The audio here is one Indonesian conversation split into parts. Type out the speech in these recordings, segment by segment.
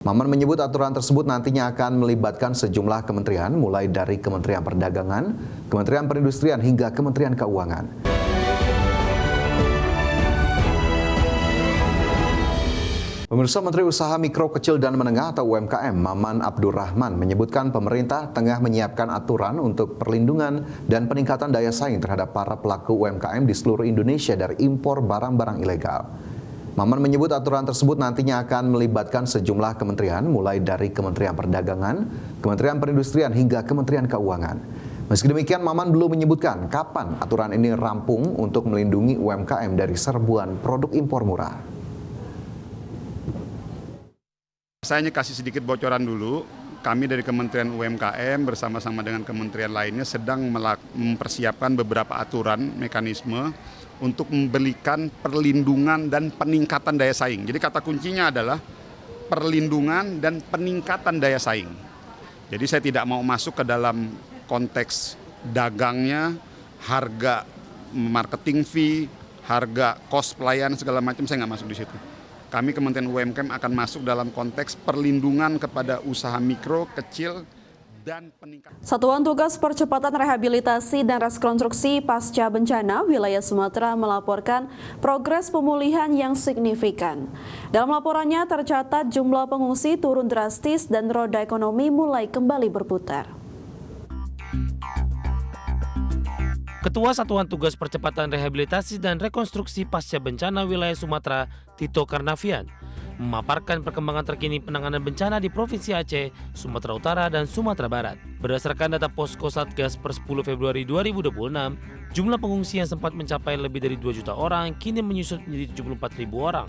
Maman menyebut aturan tersebut nantinya akan melibatkan sejumlah kementerian, mulai dari Kementerian Perdagangan, Kementerian Perindustrian hingga Kementerian Keuangan. Pemirsa, Menteri Usaha Mikro, Kecil, dan Menengah atau UMKM, Maman Abdurrahman, menyebutkan pemerintah tengah menyiapkan aturan untuk perlindungan dan peningkatan daya saing terhadap para pelaku UMKM di seluruh Indonesia dari impor barang-barang ilegal. Maman menyebut aturan tersebut nantinya akan melibatkan sejumlah kementerian, mulai dari Kementerian Perdagangan, Kementerian Perindustrian hingga Kementerian Keuangan. Meski demikian, Maman belum menyebutkan kapan aturan ini rampung untuk melindungi UMKM dari serbuan produk impor murah. Saya hanya kasih sedikit bocoran dulu. Kami dari Kementerian UMKM bersama-sama dengan kementerian lainnya sedang mempersiapkan beberapa aturan mekanisme untuk memberikan perlindungan dan peningkatan daya saing. Jadi kata kuncinya adalah perlindungan dan peningkatan daya saing. Jadi saya tidak mau masuk ke dalam konteks dagangnya, harga marketing fee, harga cost pelayanan segala macam, saya nggak masuk di situ. Kami Kementerian UMKM akan masuk dalam konteks perlindungan kepada usaha mikro, kecil, dan peningkatan. Satuan Tugas Percepatan Rehabilitasi dan Rekonstruksi Pasca Bencana Wilayah Sumatera melaporkan progres pemulihan yang signifikan. Dalam laporannya tercatat jumlah pengungsi turun drastis dan roda ekonomi mulai kembali berputar. Ketua Satuan Tugas Percepatan Rehabilitasi dan Rekonstruksi Pasca Bencana Wilayah Sumatera, Tito Karnavian, memaparkan perkembangan terkini penanganan bencana di Provinsi Aceh, Sumatera Utara, dan Sumatera Barat. Berdasarkan data Posko Satgas per 10 Februari 2026, jumlah pengungsi yang sempat mencapai lebih dari 2 juta orang kini menyusut menjadi 74.000 orang.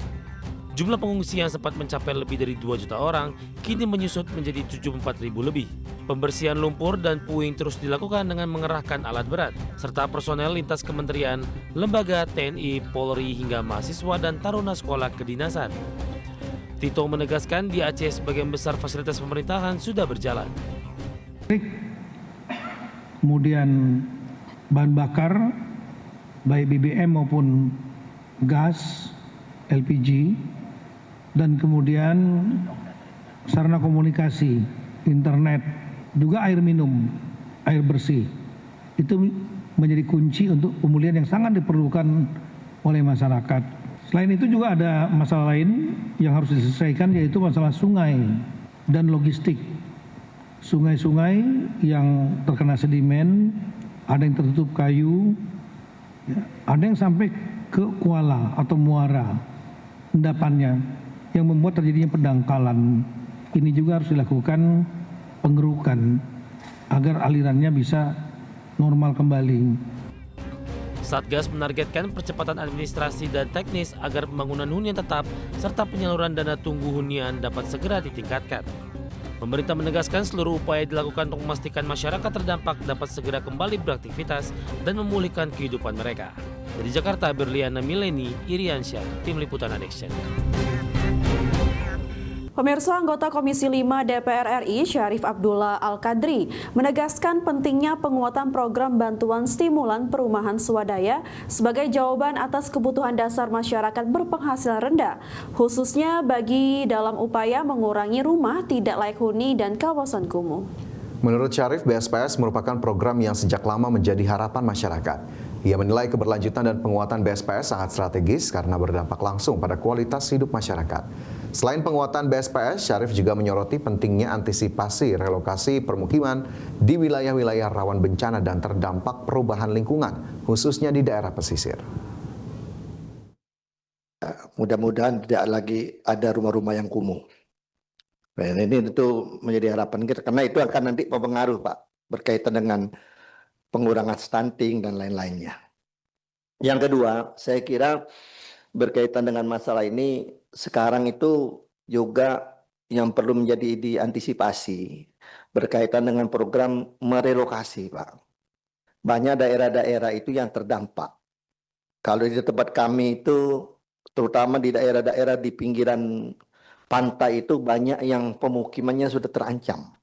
Jumlah pengungsi yang sempat mencapai lebih dari 2 juta orang kini menyusut menjadi 74.000 lebih. Pembersihan lumpur dan puing terus dilakukan dengan mengerahkan alat berat, serta personel lintas kementerian, lembaga, TNI, Polri, hingga mahasiswa dan taruna sekolah kedinasan. Tito menegaskan di Aceh sebagian besar fasilitas pemerintahan sudah berjalan. Kemudian bahan bakar, baik BBM maupun gas, LPG, dan kemudian sarana komunikasi, internet, juga air minum, air bersih. Itu menjadi kunci untuk pemulihan yang sangat diperlukan oleh masyarakat. Selain itu juga ada masalah lain yang harus diselesaikan, yaitu masalah sungai dan logistik. Sungai-sungai yang terkena sedimen, ada yang tertutup kayu, ada yang sampai ke kuala atau muara endapannya, yang membuat terjadinya pendangkalan. Ini juga harus dilakukan pengerukan agar alirannya bisa normal kembali. Satgas menargetkan percepatan administrasi dan teknis agar pembangunan hunian tetap serta penyaluran dana tunggu hunian dapat segera ditingkatkan. Pemerintah menegaskan seluruh upaya dilakukan untuk memastikan masyarakat terdampak dapat segera kembali beraktivitas dan memulihkan kehidupan mereka. Dari Jakarta, Berliana Mileni, Iriansyah, Tim Liputan Action. Pemirsa, anggota Komisi 5 DPR RI Syarif Abdullah Al-Qadri menegaskan pentingnya penguatan program bantuan stimulan perumahan swadaya sebagai jawaban atas kebutuhan dasar masyarakat berpenghasilan rendah, khususnya bagi dalam upaya mengurangi rumah tidak layak huni dan kawasan kumuh. Menurut Syarif, BSPS merupakan program yang sejak lama menjadi harapan masyarakat. Ia menilai keberlanjutan dan penguatan BSPS sangat strategis karena berdampak langsung pada kualitas hidup masyarakat. Selain penguatan BSPS, Syarif juga menyoroti pentingnya antisipasi relokasi permukiman di wilayah-wilayah rawan bencana dan terdampak perubahan lingkungan, khususnya di daerah pesisir. Mudah-mudahan tidak lagi ada rumah-rumah yang kumuh. Dan ini tentu menjadi harapan kita, karena itu akan nanti mempengaruhi, Pak, berkaitan dengan pengurangan stunting dan lain-lainnya. Yang kedua, saya kira berkaitan dengan masalah ini, sekarang itu juga yang perlu menjadi diantisipasi berkaitan dengan program merelokasi, Pak. Banyak daerah-daerah itu yang terdampak. Kalau di tempat kami itu, terutama di daerah-daerah di pinggiran pantai itu banyak yang pemukimannya sudah terancam.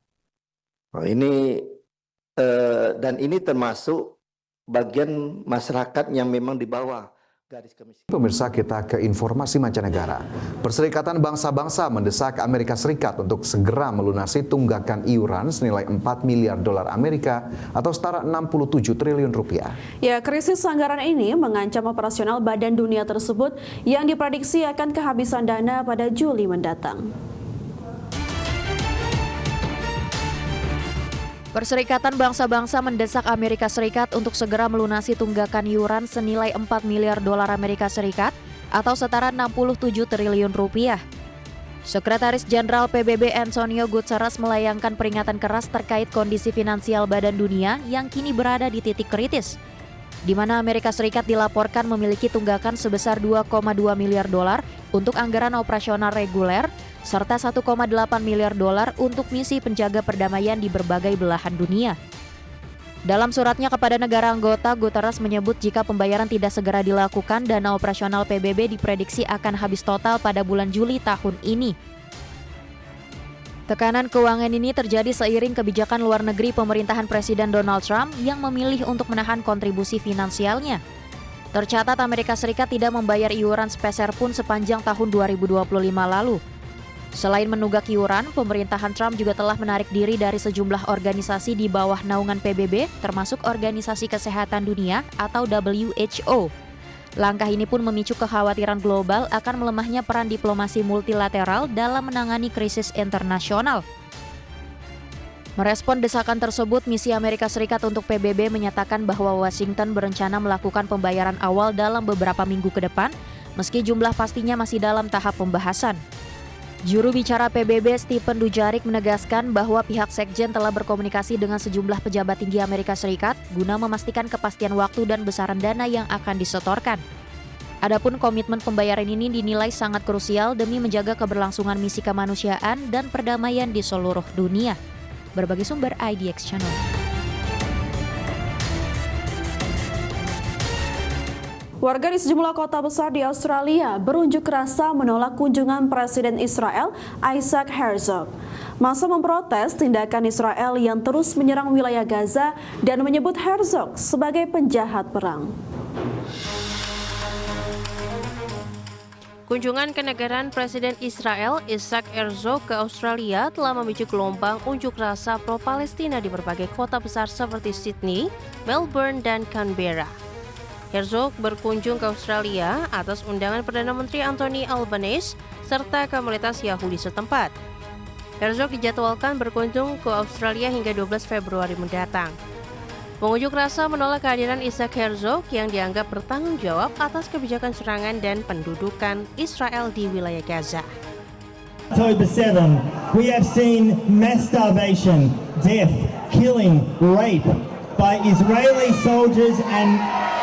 Dan ini termasuk bagian masyarakat yang memang di bawah garis kemiskinan. Pemirsa, kita ke informasi mancanegara. Perserikatan Bangsa-Bangsa mendesak Amerika Serikat untuk segera melunasi tunggakan iuran senilai 4 miliar dolar Amerika atau setara 67 triliun rupiah. Ya, krisis anggaran ini mengancam operasional badan dunia tersebut yang diprediksi akan kehabisan dana pada Juli mendatang. Perserikatan Bangsa-Bangsa mendesak Amerika Serikat untuk segera melunasi tunggakan iuran senilai 4 miliar dolar Amerika Serikat atau setara 67 triliun rupiah. Sekretaris Jenderal PBB Antonio Guterres melayangkan peringatan keras terkait kondisi finansial badan dunia yang kini berada di titik kritis, di mana Amerika Serikat dilaporkan memiliki tunggakan sebesar 2,2 miliar dolar untuk anggaran operasional reguler, serta 1,8 miliar dolar untuk misi penjaga perdamaian di berbagai belahan dunia. Dalam suratnya kepada negara anggota, Guterres menyebut jika pembayaran tidak segera dilakukan, dana operasional PBB diprediksi akan habis total pada bulan Juli tahun ini. Tekanan keuangan ini terjadi seiring kebijakan luar negeri pemerintahan Presiden Donald Trump yang memilih untuk menahan kontribusi finansialnya. Tercatat Amerika Serikat tidak membayar iuran sepeser pun sepanjang tahun 2025 lalu. Selain menunggak iuran, pemerintahan Trump juga telah menarik diri dari sejumlah organisasi di bawah naungan PBB, termasuk Organisasi Kesehatan Dunia atau WHO. Langkah ini pun memicu kekhawatiran global akan melemahnya peran diplomasi multilateral dalam menangani krisis internasional. Merespon desakan tersebut, misi Amerika Serikat untuk PBB menyatakan bahwa Washington berencana melakukan pembayaran awal dalam beberapa minggu ke depan, meski jumlah pastinya masih dalam tahap pembahasan. Juru bicara PBB Stephen Dujarric menegaskan bahwa pihak Sekjen telah berkomunikasi dengan sejumlah pejabat tinggi Amerika Serikat guna memastikan kepastian waktu dan besaran dana yang akan disetorkan. Adapun komitmen pembayaran ini dinilai sangat krusial demi menjaga keberlangsungan misi kemanusiaan dan perdamaian di seluruh dunia. Berbagai sumber IDX Channel. Warga di sejumlah kota besar di Australia berunjuk rasa menolak kunjungan Presiden Israel Isaac Herzog. Massa memprotes tindakan Israel yang terus menyerang wilayah Gaza dan menyebut Herzog sebagai penjahat perang. Kunjungan kenegaraan Presiden Israel Isaac Herzog ke Australia telah memicu gelombang unjuk rasa pro-Palestina di berbagai kota besar seperti Sydney, Melbourne, dan Canberra. Herzog berkunjung ke Australia atas undangan Perdana Menteri Anthony Albanese serta komunitas Yahudi setempat. Herzog dijadwalkan berkunjung ke Australia hingga 12 Februari mendatang. Pengunjuk rasa menolak kehadiran Isaac Herzog yang dianggap bertanggung jawab atas kebijakan serangan dan pendudukan Israel di wilayah Gaza. October 7, we have seen mass starvation, death, killing, rape by Israeli soldiers and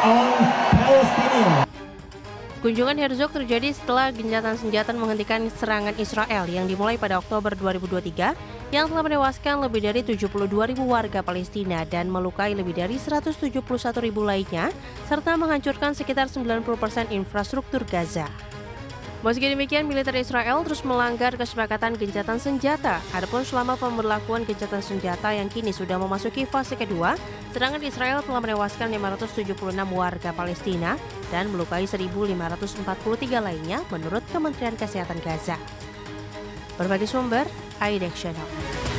on Palestinians. Kunjungan Herzog terjadi setelah gencatan senjata menghentikan serangan Israel yang dimulai pada Oktober 2023 yang telah menewaskan lebih dari 72.000 warga Palestina dan melukai lebih dari 171.000 lainnya serta menghancurkan sekitar 90% infrastruktur Gaza. Meski demikian, militer Israel terus melanggar kesepakatan gencatan senjata. Adapun selama pemberlakuan gencatan senjata yang kini sudah memasuki fase kedua, serangan Israel telah menewaskan 576 warga Palestina dan melukai 1.543 lainnya menurut Kementerian Kesehatan Gaza. Berbagai sumber, IDX Channel.